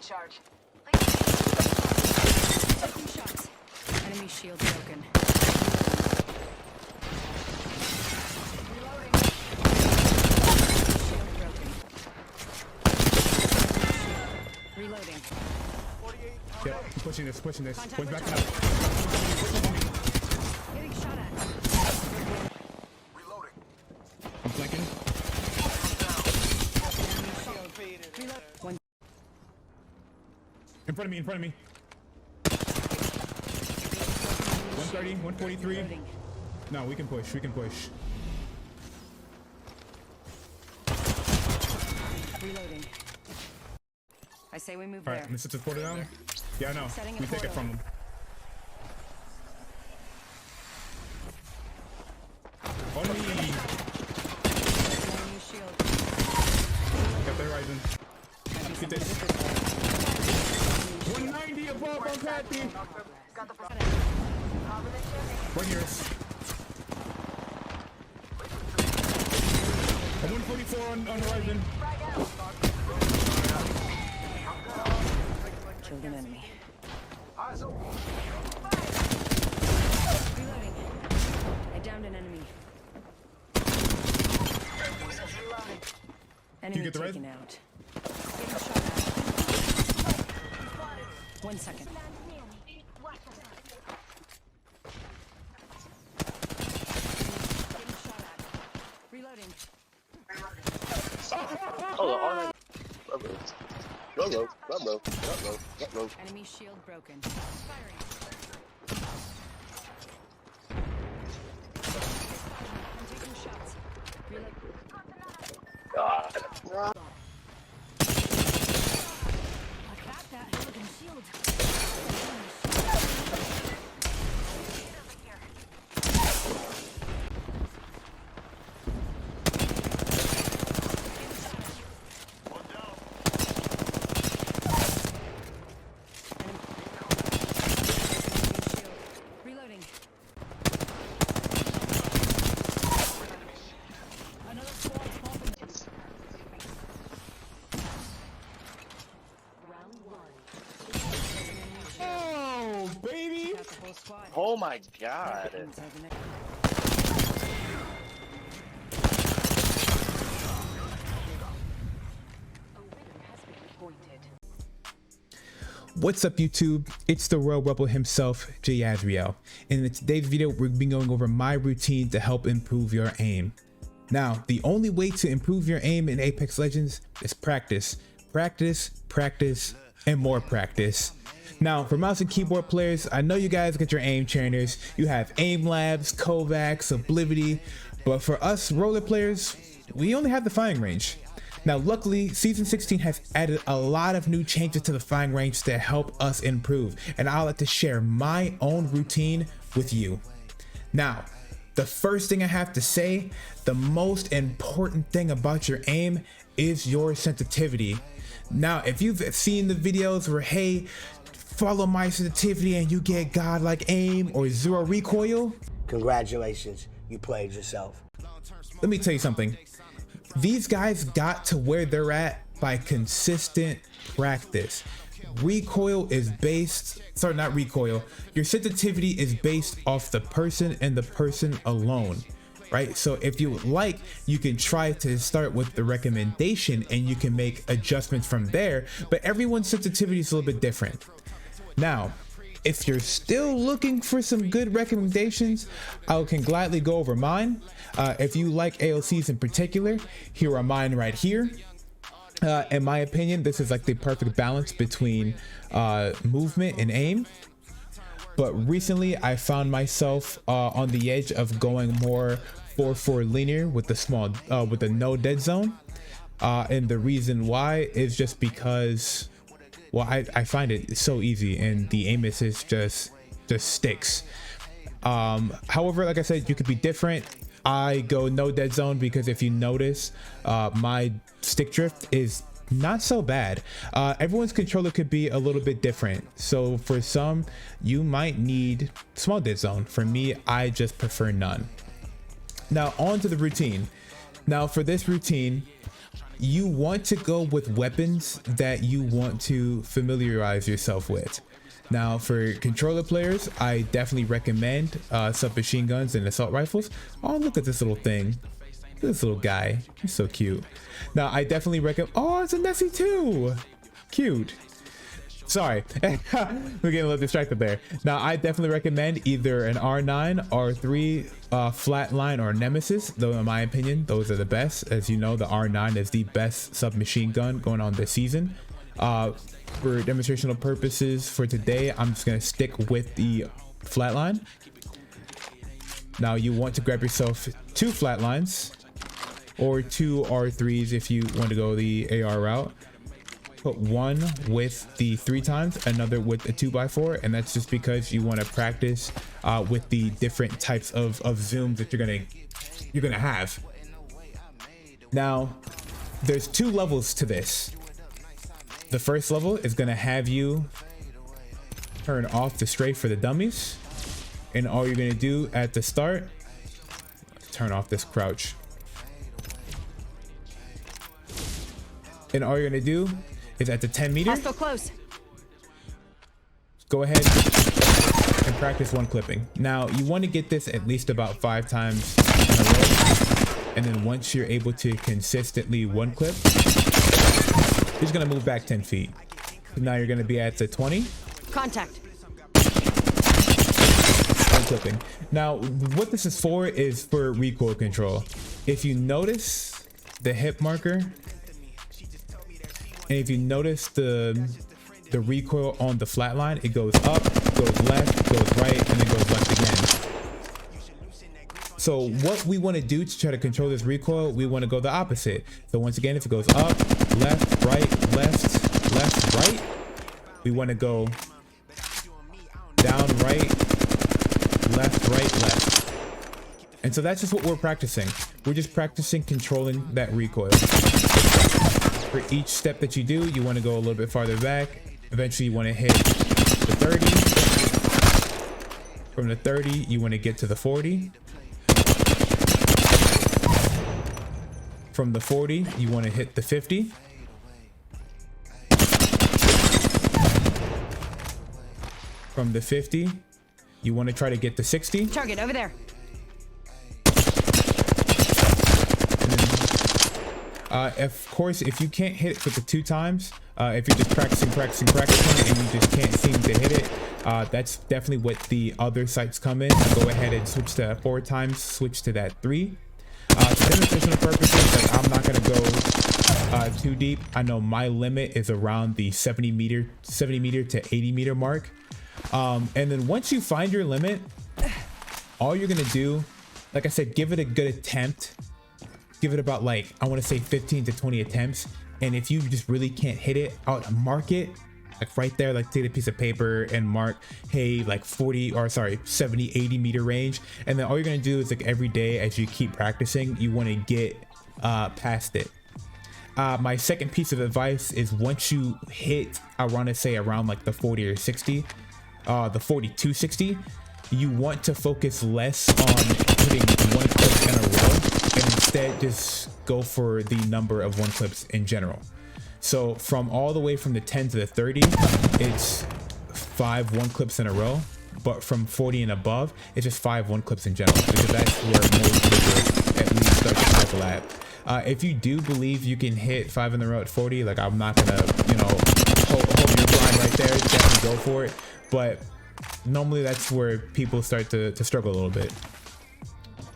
recharge. Taking shots. Enemy shield broken. Reloading. Shield broken. Reloading. Yeah, I'm pushing this. Contact One's with backing target. up. Getting shot at. Reloading. I'm flanking. Enemy shield. Reload. One. In front of me. 130, 143. Reloading. No, we can push. Reloading. I say we move All there. right, let's set the portal down. Yeah, I know. Setting a We take it portal. from them. On me. Enemy shield. Got the horizon. Might be Get something this. different. 190 above on Patty. Got the front. Right here. A 144 on horizon. Killed an enemy. Eyes open. Reloading. I downed an enemy. Enemy get the red? taken out. Getting shot at. 1 second. Getting shot at. Reloading. Oh, the R9. Ruh-roh. Enemy shield broken. Firing. I'm taking shots. Reload. God. Got that. Fucking shield. Reloading. Another squad pumping. Round 1. Oh, baby. Got the whole squad. Oh my god. Inside the next. What's up, YouTube? It's the Royal Rebel himself, Jay Azriel. And in today's video, we're going going over my routine to help improve your aim. Now, the only way to improve your aim in Apex Legends is practice. Practice, practice, and more practice. Now, for mouse and keyboard players, I know you guys get your aim trainers. You have Aim Labs, Kovacs, Oblivion, but for us roller players, we only have the firing range. Now, luckily, Season 16 has added a lot of new changes to the firing range to help us improve, and I'd like to share my own routine with you. Now, the first thing I have to say, the most important thing about your aim is your sensitivity. Now, if you've seen the videos where, hey, follow my sensitivity and you get godlike aim or zero recoil, Congratulations, you played yourself. let me tell you something. These guys got to where they're at by consistent practice. Recoil is based, sorry, not recoil. Your sensitivity is based off the person and the person alone, right? So if you would like, you can try to start with the recommendation and you can make adjustments from there, but everyone's sensitivity is a little bit different. Now, if you're still looking for some good recommendations, I can gladly go over mine. If you like AOCs in particular, here are mine right here. In my opinion, this is like the perfect balance between movement and aim. But recently I found myself on the edge of going more 4-4 linear with the with the no dead zone. And the reason why is just because, well, I find it so easy and the aim assist just sticks. However, like I said, you could be different. I go no dead zone because if you notice, my stick drift is not so bad. Everyone's controller could be a little bit different. So for some, you might need small dead zone. For me, I just prefer none. Now on to the routine. Now for this routine, you want to go with weapons that you want to familiarize yourself with. Now, for controller players, I definitely recommend submachine guns and assault rifles. Oh, look at this little thing. Look at this little guy. He's so cute. Now, I definitely recommend. Oh, it's a Nessie too. Cute. Sorry, we're getting a little distracted there. Now, I definitely recommend either an R9, R3, Flatline, or Nemesis. Though, in my opinion, those are the best. As you know, the R9 is the best submachine gun going on this season. For demonstrational purposes for today, I'm just gonna stick with the Flatline. Now, you want to grab yourself 2 Flatlines or 2 R3s if you want to go the AR route. Put one with the 3 times, another with a 2x4, and that's just because you want to practice with the different types of zooms that you're gonna have. Now, there's 2 levels to this. The first level is gonna have you turn off the strafe for the dummies, and all you're gonna do at the start, turn off this crouch, and all you're gonna do is at the 10 meter, Hostile close. go ahead and practice one clipping. Now, you want to get this at least about 5 times in a row, and then once you're able to consistently one clip, you're just gonna move back 10 feet. Now you're gonna be at the 20. Contact. One clipping. Now, what this is for is for recoil control. If you notice the hip marker, and if you notice the recoil on the flatline, it goes up, goes left, goes right, and then goes left again. So what we want to do to try to control this recoil, we want to go the opposite. So once again, if it goes up, left, right, left, left, right, we want to go down, right, left, right, left. And so that's just what we're practicing. We're just practicing controlling that recoil. For each step that you do, you want to go a little bit farther back. Eventually, you want to hit the 30. From the 30, you want to get to the 40. From the 40, you want to hit the 50. From the 50, you want to try to get the 60. Target over there. Of course, if you can't hit it with the 2 times, if you're just practicing and you just can't seem to hit it, that's definitely what the other sites come in. Go ahead and switch to 4 times, switch to that 3. For demonstrational purposes, like, I'm not gonna go too deep. I know my limit is around the 70 meter to 80 meter mark. And then once you find your limit, all you're gonna do, like I said, give it a good attempt. Give it about, like, I want to say 15 to 20 attempts. And if you just really can't hit it, I'll mark it like right there, like take a piece of paper and mark, hey, like 70, 80 meter range. And then all you're going to do is, like, every day as you keep practicing, you want to get past it. My second piece of advice is once you hit, I want to say around like the 40 or 60, the 42, 60, you want to focus less on hitting one clip in a row, and instead just go for the number of 1 clips in general. So from all the way from the 10 to the 30, it's 5 1 clips in a row, but from 40 and above, it's just 5 1 clips in general, because that's where most people at least start to cycle at. If you do believe you can hit 5 in a row at 40, like, I'm not gonna, you know, hold your line right there, definitely go for it. But normally that's where people start to struggle a little bit.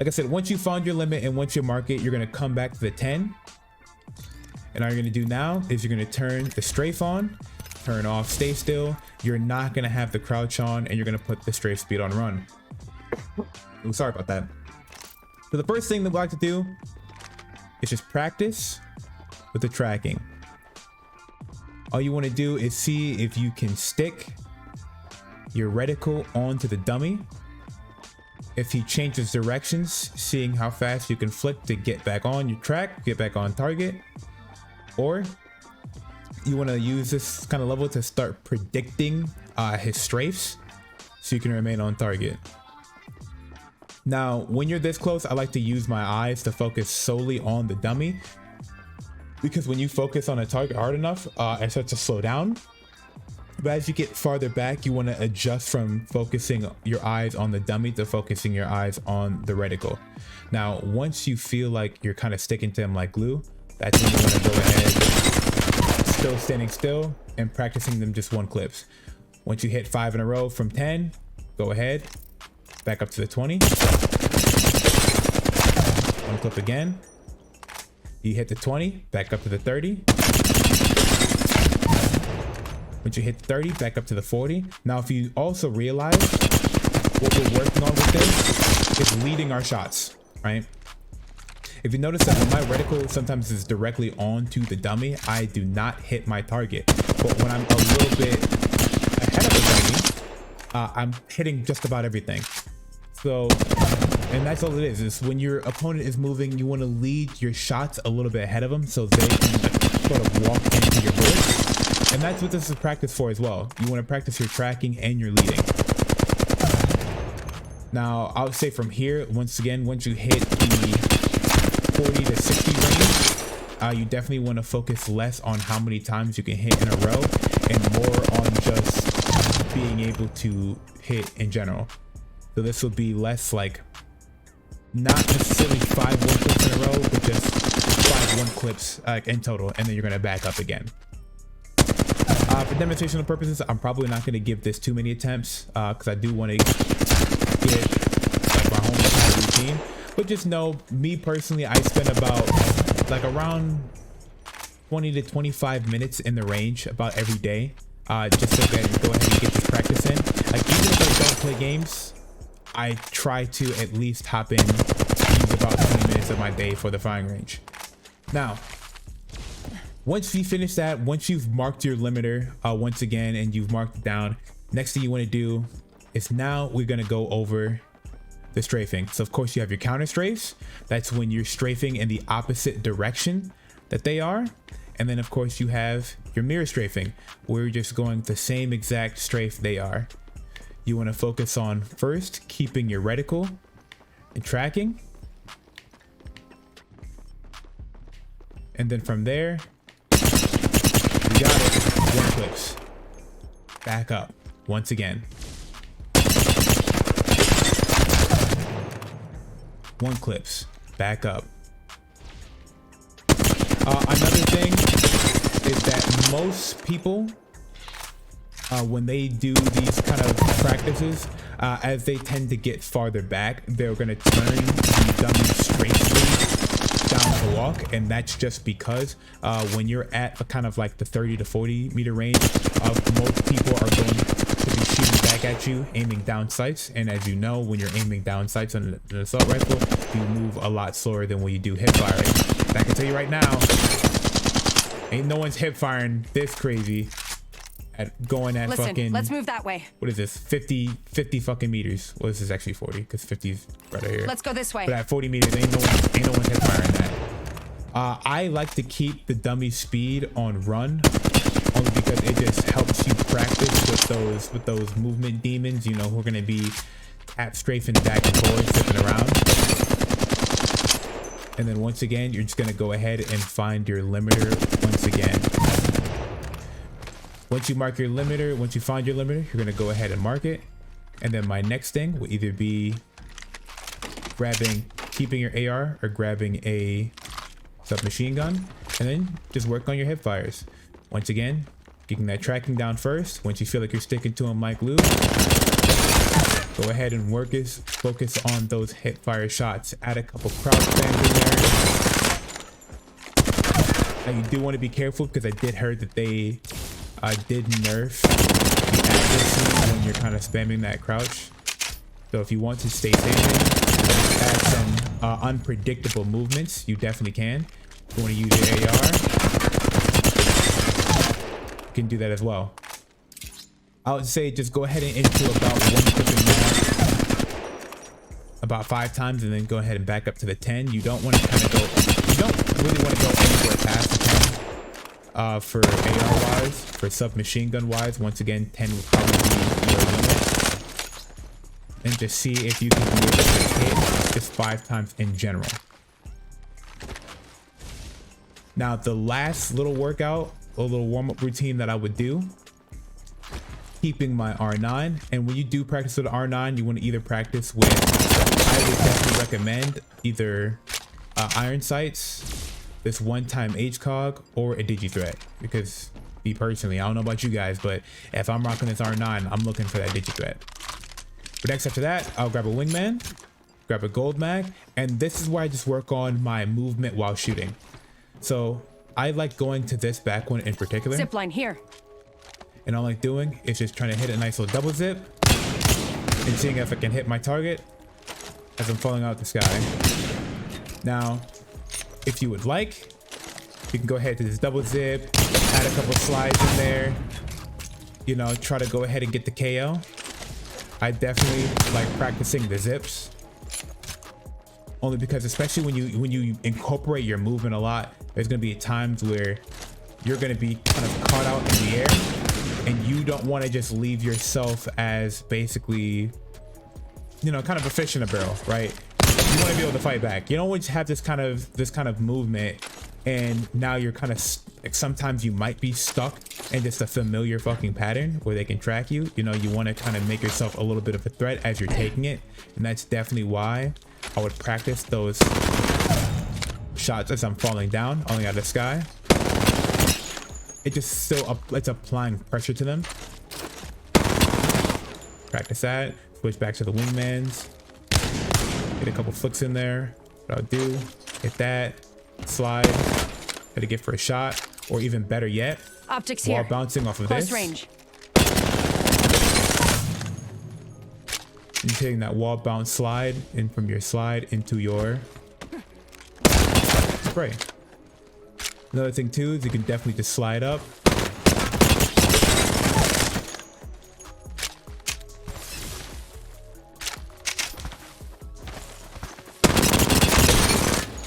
Like I said, once you found your limit and once you mark it, you're going to come back to the 10. And all you're going to do now is you're going to turn the strafe on, turn off stay still. You're not going to have the crouch on, and you're going to put the strafe speed on run. I'm sorry about that. So the first thing that we like to do is just practice with the tracking. All you want to do is see if you can stick your reticle onto the dummy. If he changes directions, seeing how fast you can flick to get back on your track, get back on target. Or you want to use this kind of level to start predicting his strafes so you can remain on target. Now, when you're this close, I like to use my eyes to focus solely on the dummy. because when you focus on a target hard enough, it starts to slow down. But as you get farther back, you want to adjust from focusing your eyes on the dummy to focusing your eyes on the reticle. Now, once you feel like you're kind of sticking to them like glue, that's when you want to go ahead, still standing still and practicing them just one clips. Once you hit 5 in a row from 10, go ahead, back up to the 20. One clip again. You hit the 20, back up to the 30. Once you hit 30, back up to the 40. Now, if you also realize what we're working on with this is leading our shots, right? If you notice that when my reticle sometimes is directly onto the dummy, I do not hit my target. But when I'm a little bit ahead of the dummy, I'm hitting just about everything. So, and that's all it is when your opponent is moving, you want to lead your shots a little bit ahead of them so they can sort of walk into your bullets. And that's what this is practice for as well. You want to practice your tracking and your leading. Now, I would say from here, once again, once you hit the 40 to 60 range, you definitely want to focus less on how many times you can hit in a row and more on just being able to hit in general. So this will be less like, not necessarily 5 1 clips in a row, but just 5 1 clips in total, and then you're going to back up again. For demonstrational purposes, I'm probably not going to give this too many attempts because I do want to get like my home routine. But just know, me personally, I spend about like around 20 to 25 minutes in the range about every day, just so go ahead and get this practice in. Like even if I don't play games, I try to at least hop in, use about 20 minutes of my day for the firing range. Now, once you finish that, once you've marked your limiter once again and you've marked it down, next thing you want to do is now we're going to go over the strafing. So of course you have your counter strafes. That's when you're strafing in the opposite direction that they are. And then of course you have your mirror strafing, where you're just going the same exact strafe they are. You want to focus on first keeping your reticle and tracking. And then from there, you got it. 1 clips. Back up once again. 1 clips. Back up. Another thing is that most people, when they do these kind of practices, as they tend to get farther back, they're going to turn the dummy straight down the walk, and that's just because when you're at a kind of like the 30 to 40 meter range, most people are going to be shooting back at you, aiming down sights. And as you know, when you're aiming down sights on an assault rifle, you move a lot slower than when you do hip firing. And I can tell you right now, ain't no one's hip firing this crazy at going at Listen, fucking, let's move that way. what is this, 50 fucking meters. Well, this is actually 40 because 50 is right here. Let's go this way. But at 40 meters, ain't no one hip firing that. I like to keep the dummy speed on run, only because it just helps you practice with those movement demons, you know, who are going to be tap strafing back and forth, flipping around. And then once again, you're just going to go ahead and find your limiter once again. Once you mark your limiter, once you find your limiter, you're going to go ahead and mark it. And then my next thing will either be keeping your AR or grabbing a submachine gun, and then just work on your hip fires. Once again, getting that tracking down first. Once you feel like you're sticking to them like glue, go ahead and focus on those hip fire shots. Add a couple crouch bangs in there. Now you do want to be careful because I did heard that they did nerf the accuracy when you're kind of spamming that crouch. So if you want to stay safe, add some unpredictable movements, you definitely can. If you want to use your AR, you can do that as well. I would say just go ahead and into about 1 clip in there, about 5 times, and then go ahead and back up to the 10. You don't want to kind of go, you don't really want to go anywhere past the 10 for AR wise. For submachine gun wise, once again, 10 would probably be your limit. And just see if you can be able to hit just 5 times in general. Now the last little workout, a little warm-up routine that I would do, keeping my R9. And when you do practice with the R9, you want to either practice with, I would definitely recommend either iron sights, this one-time HCOG, or a Digithreat. Because me personally, I don't know about you guys, but if I'm rocking this R9, I'm looking for that Digithreat. But next after that, I'll grab a wingman, grab a gold mag, and this is where I just work on my movement while shooting. So I like going to this back one in particular. Zip line here. And all I'm doing is just trying to hit a nice little double zip and seeing if I can hit my target as I'm falling out the sky. Now, if you would like, you can go ahead to this double zip, add a couple slides in there, you know, try to go ahead and get the KO. I definitely like practicing the zips, only because especially when you incorporate your movement a lot, there's going to be times where you're going to be kind of caught out in the air, and you don't want to just leave yourself as basically, you know, kind of a fish in a barrel, right? You want to be able to fight back. You don't want to have this kind of movement, and now you're kind of like, sometimes you might be stuck in just a familiar fucking pattern where they can track you. You know, you want to kind of make yourself a little bit of a threat as you're taking it, and that's definitely why I would practice those shots as I'm falling down, only out of the sky. It just still it's applying pressure to them. Practice that. Switch back to the wingmans. Get a couple flicks in there. What I'll do, hit that, slide, try to get for a shot, or even better yet, Optics while here. bouncing off of Close this. range. And hitting that wall bounce slide in from your slide into your spray. Another thing too is you can definitely just slide up.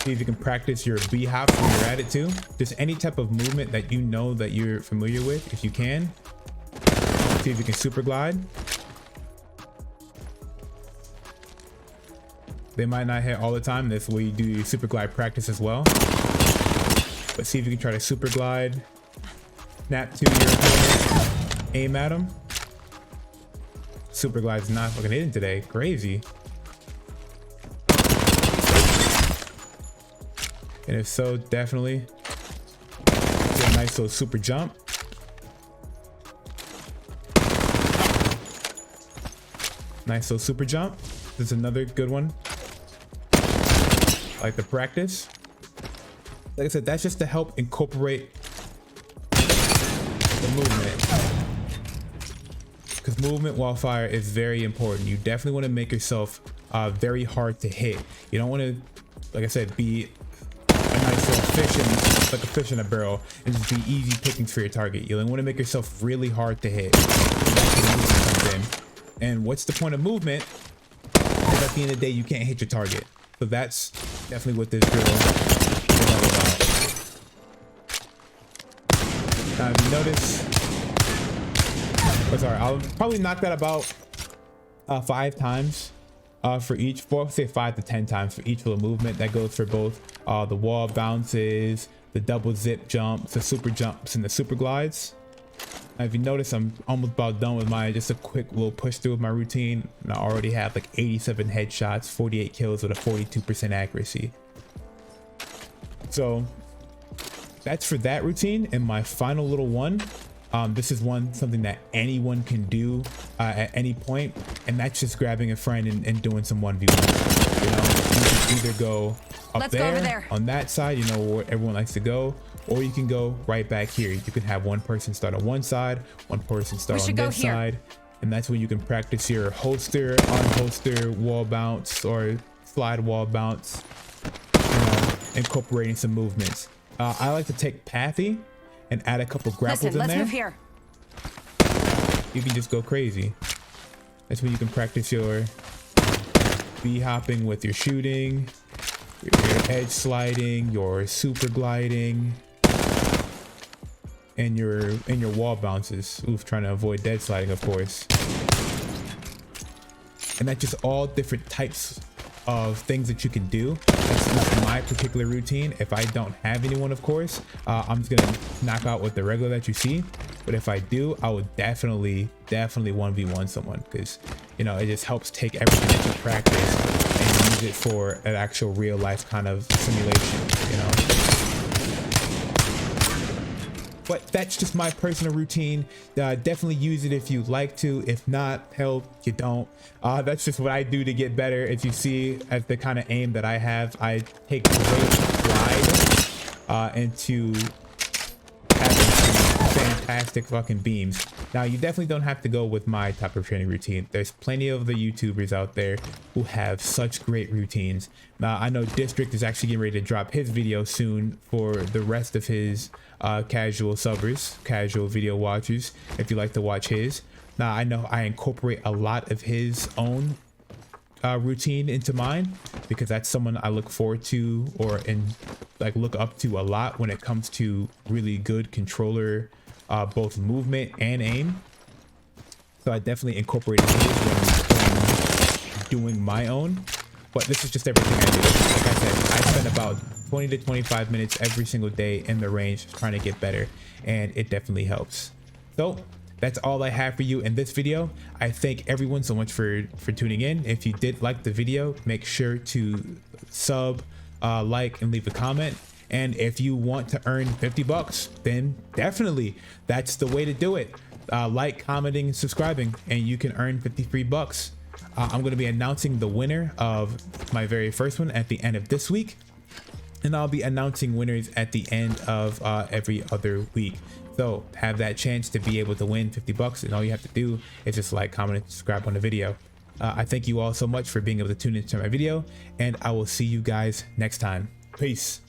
See if you can practice your B hops when you're at it too. Just any type of movement that you know that you're familiar with, if you can. See if you can super glide. They might not hit all the time. That's where you do your super glide practice as well. But see if you can try to super glide, snap to your opponent, aim at them. Super glide's not fucking hitting today. Crazy. And if so, definitely get a nice little super jump. Nice little super jump. This is another good one. Like the practice. Like I said, that's just to help incorporate the movement. Because movement while fire is very important. You definitely want to make yourself very hard to hit. You don't want to, like I said, be a nice little fish like a fish in a barrel and just be easy pickings for your target. You want to make yourself really hard to hit. And what's the point of movement? Because at the end of the day, you can't hit your target. So that's definitely what this drill is all about. Now, if you notice, I'll probably knock that about 5 times for each, say 5 to 10 times for each little movement. That goes for both the wall bounces, the double zip jumps, the super jumps, and the super glides. Now, if you notice, I'm almost about done with just a quick little push through of my routine, and I already have like 87 headshots, 48 kills with a 42% accuracy. So that's for that routine. And my final little one, this is something that anyone can do at any point, and that's just grabbing a friend and doing some 1v1. You know, you can either go up there on that side, you know, where everyone likes to go, or you can go right back here. You can have one person start on one side, one person start on this side, and that's when you can practice your holster, unholster, wall bounce, or slide wall bounce, you know, incorporating some movements. I like to take pathy and add a couple grapples in there. Move here. You can just go crazy. That's when you can practice your B hopping with your shooting, your edge sliding, your super gliding, and your wall bounces. Oof, trying to avoid dead sliding, of course. And that's just all different types of things that you can do. That's just my particular routine. If I don't have anyone, of course, I'm just gonna knock out with the regular that you see. But if I do, I would definitely 1v1 someone, because you know, it just helps take everything that you practice and use it for an actual real life kind of simulation, you know. But that's just my personal routine. Definitely use it if you like to. If not, hell, you don't. That's just what I do to get better. As you see, as the kind of aim that I have, I take great pride into having some fantastic fucking beams. Now, you definitely don't have to go with my type of training routine. There's plenty of the YouTubers out there who have such great routines. Now, I know District is actually getting ready to drop his video soon for the rest of his casual subbers, casual video watchers, if you like to watch his. Now, I know I incorporate a lot of his own routine into mine, because that's someone I look forward to like look up to a lot when it comes to really good controller, both movement and aim. So I definitely incorporated his when doing my own. But this is just everything I do. Like I said, I spend about 20 to 25 minutes every single day in the range trying to get better, and it definitely helps. So that's all I have for you in this video. I thank everyone so much for tuning in. If you did like the video, make sure to sub, like, and leave a comment. And if you want to earn 50 bucks, then definitely that's the way to do it. Like, commenting, and subscribing, and you can earn 50 free bucks. I'm going to be announcing the winner of my very first one at the end of this week, and I'll be announcing winners at the end of every other week. So have that chance to be able to win 50 bucks, and all you have to do is just like, comment, and subscribe on the video. I thank you all so much for being able to tune into my video, and I will see you guys next time. Peace.